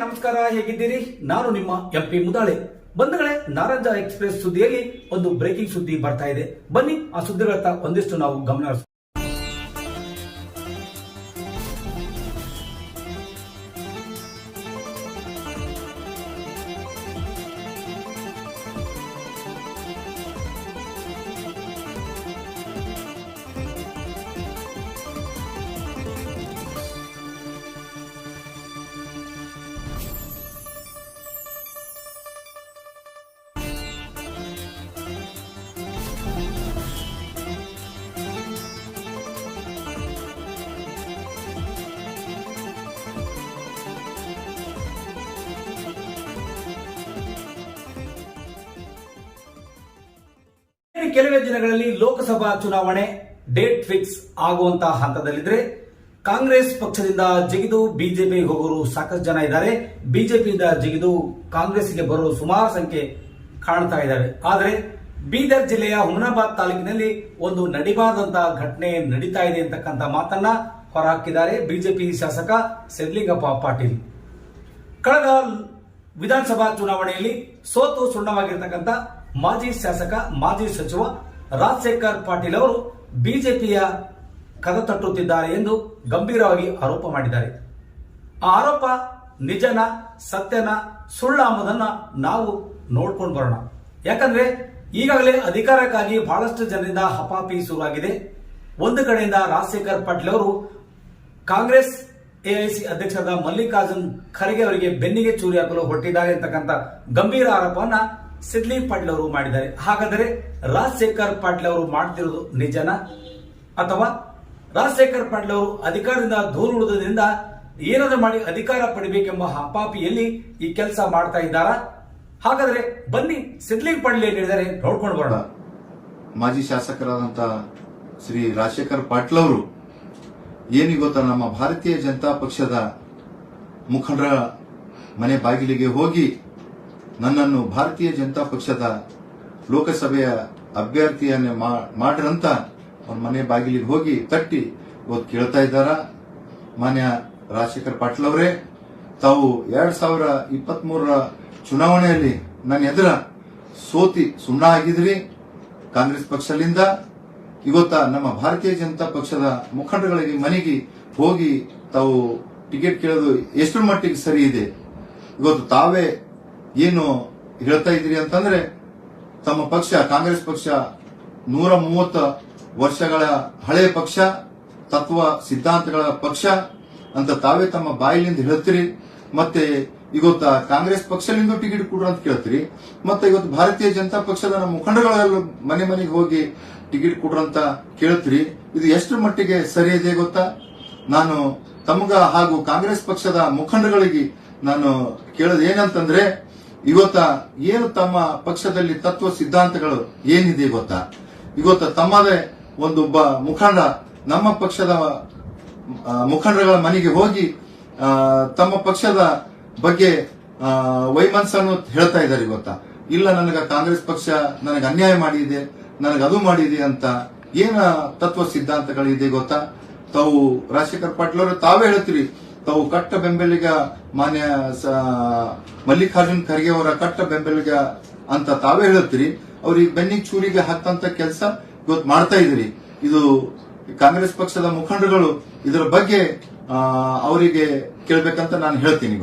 ನಮಸ್ಕಾರ, ಹೇಗಿದ್ದೀರಿ? ನಾನು ನಿಮ್ಮ ಎಂಪಿ ಮುದಾಳೆ. ಬಂಧುಗಳೇ, ನಾರಂಜ ಎಕ್ಸ್ಪ್ರೆಸ್ ಸುದ್ದಿಯಲ್ಲಿ ಒಂದು ಬ್ರೇಕಿಂಗ್ ಸುದ್ದಿ ಬರ್ತಾ ಇದೆ. ಬನ್ನಿ ಆ ಸುದ್ದಿಗಳತ್ತ ಒಂದಿಷ್ಟು ನಾವು ಗಮನ ಹರಿಸೋಣ. ಕೆಲವೇ ದಿನಗಳಲ್ಲಿ ಲೋಕಸಭಾ ಚುನಾವಣೆ ಡೇಟ್ ಫಿಕ್ಸ್ ಆಗುವಂತಹ ಹಂತದಲ್ಲಿದ್ರೆ ಕಾಂಗ್ರೆಸ್ ಪಕ್ಷದಿಂದ ಜಿಗಿದು ಬಿಜೆಪಿ ಹೋಗೋರು ಸಾಕಷ್ಟು ಜನ ಇದ್ದಾರೆ. ಬಿಜೆಪಿಯಿಂದ ಜಿಗಿದು ಕಾಂಗ್ರೆಸ್ಗೆ ಬರೋ ಸುಮಾರು ಸಂಖ್ಯೆ ಕಾಣ್ತಾ ಇದ್ದಾರೆ. ಆದರೆ ಬೀದರ್ ಜಿಲ್ಲೆಯ ಹುಮನಾಬಾದ್ ತಾಲೂಕಿನಲ್ಲಿ ಒಂದು ನಡಿಬಾರದಂತಹ ಘಟನೆ ನಡೀತಾ ಇದೆ ಅಂತಕ್ಕಂಥ ಮಾತನ್ನ ಹೊರಹಾಕಿದ್ದಾರೆ ಬಿಜೆಪಿ ಶಾಸಕ ಸಿದ್ಲಿಂಗಪ್ಪ ಪಾಟೀಲ್. ಕಳೆದ ವಿಧಾನಸಭಾ ಚುನಾವಣೆಯಲ್ಲಿ ಸೋತು ಸುಣ್ಣವಾಗಿರ್ತಕ್ಕಂಥ ಮಾಜಿ ಶಾಸಕ ಮಾಜಿ ಸಚಿವ ರಾಜಶೇಖರ್ ಪಾಟೀಲ್ ಅವರು ಬಿಜೆಪಿಯ ಕದ ತಟ್ಟುತ್ತಿದ್ದಾರೆ ಎಂದು ಗಂಭೀರವಾಗಿ ಆರೋಪ ಮಾಡಿದ್ದಾರೆ. ಆ ಆರೋಪ ನಿಜನ, ಸತ್ಯನ, ಸುಳ್ಳ ಎಂಬುದನ್ನ ನಾವು ನೋಡ್ಕೊಂಡು ಬರೋಣ. ಯಾಕಂದ್ರೆ ಈಗಾಗಲೇ ಅಧಿಕಾರಕ್ಕಾಗಿ ಬಹಳಷ್ಟು ಜನರಿಂದ ಹಪಾಪಿ ಶುರುವಾಗಿದೆ. ಒಂದು ಕಡೆಯಿಂದ ರಾಜಶೇಖರ್ ಪಾಟೀಲ್ ಅವರು ಕಾಂಗ್ರೆಸ್ ಎಐಸಿ ಅಧ್ಯಕ್ಷರಾದ ಮಲ್ಲಿಕಾರ್ಜುನ್ ಖರ್ಗೆ ಅವರಿಗೆ ಬೆನ್ನಿಗೆ ಚೂರಿ ಹಾಕಲು ಹೊರಟಿದ್ದಾರೆ ಅಂತಕ್ಕಂಥ ಗಂಭೀರ ಆರೋಪವನ್ನ ಸಿದ್ಲಿ ಪಾಟೀಲ್ ಅವರು ಮಾಡಿದ್ದಾರೆ. ಹಾಗಾದರೆ ರಾಜಶೇಖರ್ ಪಾಟೀಲ್ ಅವರು ಮಾಡ್ತಿರೋದು ನಿಜನ, ಅಥವಾ ರಾಜಶೇಖರ್ ಪಾಟೀಲ್ ಅವರು ಅಧಿಕಾರದಿಂದ ದೂರ ಉಳಿದ್ರಿಂದ ಏನಾದರೂ ಮಾಡಿ ಅಧಿಕಾರ ಪಡಿಬೇಕೆಂಬ ಹಪಾಪಿಯಲ್ಲಿ ಈ ಕೆಲಸ ಮಾಡ್ತಾ ಇದ್ದಾರಾ? ಹಾಗಾದ್ರೆ ಬನ್ನಿ ಸಿದ್ಲಿ ಪಾಟೀಲ್ ಏನ್ ಹೇಳಿದ್ದಾರೆ ನೋಡ್ಕೊಂಡು ಬರೋಣ. ಮಾಜಿ ಶಾಸಕರಾದಂತ ಶ್ರೀ ರಾಜಶೇಖರ್ ಪಾಟೀಲ್ ಅವರು ಏನಿ ಗೊತ್ತಾ, ನಮ್ಮ ಭಾರತೀಯ ಜನತಾ ಪಕ್ಷದ ಮುಖಂಡರ ಮನೆ ಬಾಗಿಲಿಗೆ ಹೋಗಿ ನನ್ನನ್ನು ಭಾರತೀಯ ಜನತಾ ಪಕ್ಷದ ಲೋಕಸಭೆಯ ಅಭ್ಯರ್ಥಿಯನ್ನೇ ಮಾಡ್ರಂತ ಅವ್ರ ಮನೆ ಬಾಗಿಲಿಗೆ ಹೋಗಿ ತಟ್ಟಿ ಇವತ್ತು ಕೇಳ್ತಾ ಇದ್ದಾರ. ಮಾನ್ಯ ರಾಜಶೇಖರ್ ಪಾಟೀಲ್ ಅವರೇ, ತಾವು 2023 ಚುನಾವಣೆಯಲ್ಲಿ ನನ್ನ ಎದುರ ಸೋತಿ ಸುಣ್ಣ ಆಗಿದ್ರಿ ಕಾಂಗ್ರೆಸ್ ಪಕ್ಷದಿಂದ. ಇವತ್ತ ನಮ್ಮ ಭಾರತೀಯ ಜನತಾ ಪಕ್ಷದ ಮುಖಂಡಗಳಿಗೆ ಮನೆಗೆ ಹೋಗಿ ತಾವು ಟಿಕೆಟ್ ಕೇಳೋದು ಎಷ್ಟರ ಮಟ್ಟಿಗೆ ಸರಿ ಇದೆ? ಇವತ್ತು ತಾವೇ ಏನು ಹೇಳ್ತಾ ಇದ್ರಿ ಅಂತಂದ್ರೆ, ತಮ್ಮ ಪಕ್ಷ ಕಾಂಗ್ರೆಸ್ ಪಕ್ಷ 130 ವರ್ಷಗಳ ಹಳೆಯ ಪಕ್ಷ, ತತ್ವ ಸಿದ್ಧಾಂತಗಳ ಪಕ್ಷ ಅಂತ ತಾವೇ ತಮ್ಮ ಬಾಯಿಲಿಂದ ಹೇಳ್ತೀರಿ. ಮತ್ತೆ ಇವತ್ತ ಕಾಂಗ್ರೆಸ್ ಪಕ್ಷದಿಂದ ಟಿಕೆಟ್ ಕೊಡ್ರಿ ಅಂತ ಕೇಳ್ತೀರಿ. ಮತ್ತೆ ಇವತ್ತು ಭಾರತೀಯ ಜನತಾ ಪಕ್ಷದ ನಮ್ಮ ಮುಖಂಡಗಳೆಲ್ಲ ಮನೆ ಮನೆಗೆ ಹೋಗಿ ಟಿಕೆಟ್ ಕೊಡ್ರಂತ ಕೇಳ್ತೀರಿ. ಇದು ಎಷ್ಟು ಮಟ್ಟಿಗೆ ಸರಿ ಇದೆ ಗೊತ್ತಾ? ನಾನು ತಮಗ ಹಾಗೂ ಕಾಂಗ್ರೆಸ್ ಪಕ್ಷದ ಮುಖಂಡಗಳಿಗೆ ನಾನು ಕೇಳೋದು ಏನಂತಂದ್ರೆ, ಇವತ್ತ ಏನು ತಮ್ಮ ಪಕ್ಷದಲ್ಲಿ ತತ್ವ ಸಿದ್ಧಾಂತಗಳು ಏನಿದೆ ಗೊತ್ತಾ? ಇವತ್ತ ತಮ್ಮದೇ ಒಂದೊಬ್ಬ ಮುಖಂಡ ನಮ್ಮ ಪಕ್ಷದ ಮುಖಂಡಗಳ ಮನೆಗೆ ಹೋಗಿ ತಮ್ಮ ಪಕ್ಷದ ಬಗ್ಗೆ ವೈಮನಸ್ಸನ್ನು ಹೇಳ್ತಾ ಇದ್ದಾರೆ. ಗೊತ್ತಾ? ಇಲ್ಲ, ನನಗೆ ಕಾಂಗ್ರೆಸ್ ಪಕ್ಷ ನನಗೆ ಅನ್ಯಾಯ ಮಾಡಿದೆ, ನನಗೆ ಅದು ಮಾಡಿದೆ ಅಂತ ಏನ ತತ್ವ ಸಿದ್ಧಾಂತಗಳಿದೆ ಗೊತ್ತಾ? ತಾವು ರಾಜಶೇಖರ್ ಪಾಟೀಲ್ ಅವರು ತಾವೇ ಹೇಳ್ತೀರಿ, ತಾವು ಕಟ್ಟ ಬೆಂಬಲಿಗ ಮಾನ್ಯ ಮಲ್ಲಿಕಾರ್ಜುನ್ ಖರ್ಗೆ ಅವರ ಕಟ್ಟ ಬೆಂಬಲಿಗ ಅಂತ ತಾವೇ ಹೇಳ್ತೀರಿ. ಅವ್ರಿಗೆ ಬೆನ್ನಿಗೆ ಚೂರಿಗೆ ಹಾಕ್ತಂತ ಕೆಲಸ ಇವತ್ತು ಮಾಡ್ತಾ ಇದ್ದೀರಿ. ಇದು ಕಾಂಗ್ರೆಸ್ ಪಕ್ಷದ ಮುಖಂಡರುಗಳು ಇದರ ಬಗ್ಗೆ ಅವರಿಗೆ ಕೇಳಬೇಕಂತ ನಾನು ಹೇಳ್ತೀನಿ.